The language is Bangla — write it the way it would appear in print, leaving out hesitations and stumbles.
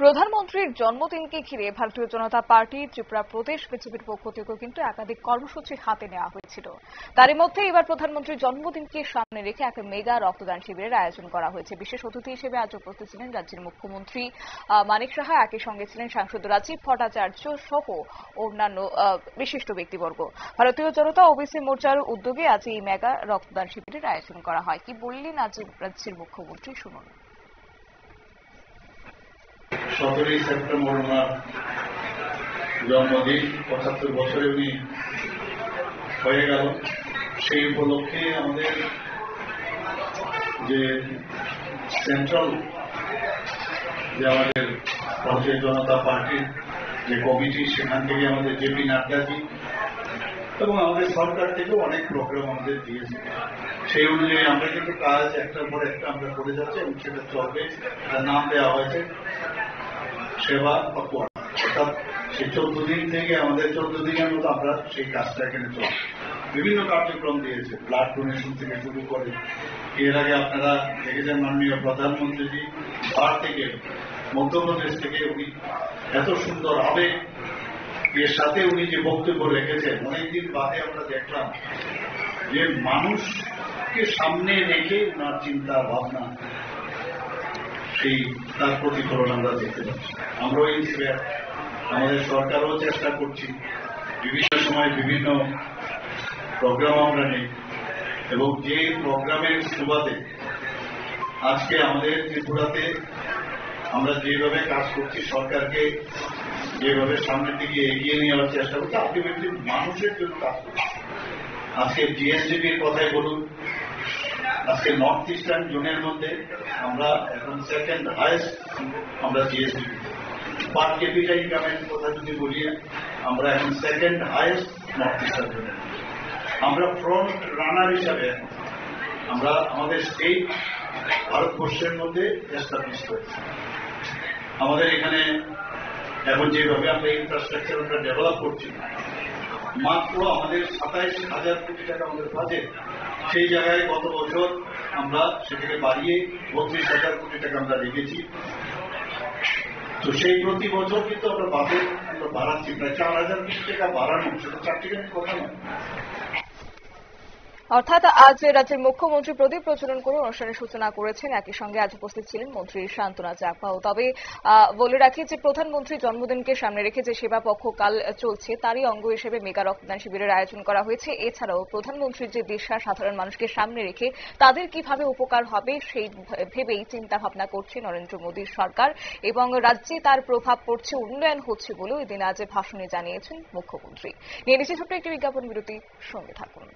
প্রধানমন্ত্রীর জন্মদিনকে ঘিরে ভারতীয় জনতা পার্টি ত্রিপুরা প্রদেশ বিজেপির পক্ষ থেকেও কিন্তু একাধিক কর্মসূচি হাতে নেওয়া হয়েছিল। তারই মধ্যে এবার প্রধানমন্ত্রীর জন্মদিনকে সামনে রেখে এক মেগা রক্তদান শিবিরের আয়োজন করা হয়েছে। বিশেষ অতিথি হিসেবে আজ উপস্থিত ছিলেন রাজ্যের মুখ্যমন্ত্রী মানিক সাহা, একই সঙ্গে ছিলেন সাংসদ রাজীব ভট্টাচার্য সহ অন্যান্য বিশিষ্ট ব্যক্তিবর্গ। ভারতীয় জনতা ওবিসি মোর্চার উদ্যোগে আজ এই মেগা রক্তদান শিবিরের আয়োজন করা হয়। কি বললেন আজ রাজ্যের মুখ্যমন্ত্রী, শুনুন। 17 সেপ্টেম্বর ওনার জন্মদিন, 75 বছরে উনি হয়ে গেল। সেই উপলক্ষে আমাদের যে সেন্ট্রাল যে আমাদের ভারতীয় জনতা পার্টির যে কমিটি, সেখান থেকে আমাদের জেপি নাড্ডাজি এবং আমাদের সরকার থেকেও অনেক প্রোগ্রাম আমাদের দিয়েছে। সেই অনুযায়ী আমরা কিন্তু কাজ একটার পর একটা আমরা করে যাচ্ছি এবং সেটা চলবে। তার নাম দেওয়া হয়েছে সেবা পাকুয়া, অর্থাৎ সেই 14 দিন থেকে আমাদের 14 দিনের মতো আমরা সেই কাজটা এখানে চলছে। বিভিন্ন কার্যক্রম দিয়েছে, ব্লাড ডোনেশন থেকে শুরু করে। এর আগে আপনারা দেখেছেন মাননীয় প্রধানমন্ত্রীজি ভারত থেকে, মধ্যপ্রদেশ থেকে উনি এত সুন্দর আবেগ এর সাথে উনি যে বক্তব্য রেখেছেন, অনেকদিন বাদে আমরা দেখলাম যে মানুষকে সামনে রেখে ওনার চিন্তা ভাবনা, সেই তার প্রতিফলন আমরা দেখতে পাচ্ছি। আমরাও ইন্সপায়ার, আমাদের সরকারও চেষ্টা করছি, বিভিন্ন সময় বিভিন্ন প্রোগ্রাম আমরা নেই এবং যে প্রোগ্রামের সুবাদে আজকে আমাদের ত্রিপুরাতে আমরা যেভাবে কাজ করছি, সরকারকে যেভাবে সামনের দিকে এগিয়ে নিয়ে যাওয়ার চেষ্টা করছি, আলটিমেটলি মানুষের জন্য কাজ করছি। আজকে জিএসডিপির কথাই বলুন, আজকে নর্থ ইস্টার্ন জোনের মধ্যে আমরা এখন সেকেন্ড হাইয়েস্ট আমরা জিএসডিপি। পার ক্যাপিটা ইনকামের কথা যদি বলি, আমরা এখন সেকেন্ড হাইয়েস্ট নর্থ ইস্টার্ন জোনের। আমরা ফ্রন্ট রানার হিসাবে আমরা আমাদের স্টেট ভারতবর্ষের মধ্যে এস্টাবলিশ করেছি। আমাদের এখানে এখন যেভাবে আমরা ইনফ্রাস্ট্রাকচার আমরা ডেভেলপ করছি, মাত্র আমাদের 27,000 কোটি টাকা আমাদের বাজেট, সেই জায়গায় গত বছর আমরা সেটাকে বাড়িয়ে 32,000 কোটি টাকা আমরা রেখেছি। তো সেই প্রতি বছর কিন্তু আমরা বাজেট আমরা বাড়াচ্ছি, প্রায় 4,000 কোটি টাকা বাড়ানো, সেটা চারটিখানি কথা নয়। অর্থাৎ আজ রাজ্যের মুখ্যমন্ত্রী প্রদীপ প্রজ্বলন করে অনুষ্ঠানের সূচনা করেছেন। একই সঙ্গে আজ উপস্থিত ছিলেন মন্ত্রী শান্তনা চাকমাও। তবে বলে রাখি যে প্রধানমন্ত্রী জন্মদিনকে সামনে রেখে যে সেবা পক্ষ কাল চলছে, তারই অঙ্গ হিসেবে মেগা রক্তদান শিবিরের আয়োজন করা হয়েছে। এছাড়াও প্রধানমন্ত্রীর যে দিশা সাধারণ মানুষকে সামনে রেখে তাদের কিভাবে উপকার হবে সেই ভেবেই চিন্তা ভাবনা করছে নরেন্দ্র মোদীর সরকার এবং রাজ্যে তার প্রভাব পড়ছে, উন্নয়ন হচ্ছে বলেও এদিন আজ ভাষণে জানিয়েছেন মুখ্যমন্ত্রী। নিয়ে নিচ্ছে ছোট্ট একটি বিজ্ঞাপন বিরতি, সঙ্গে থাকুন।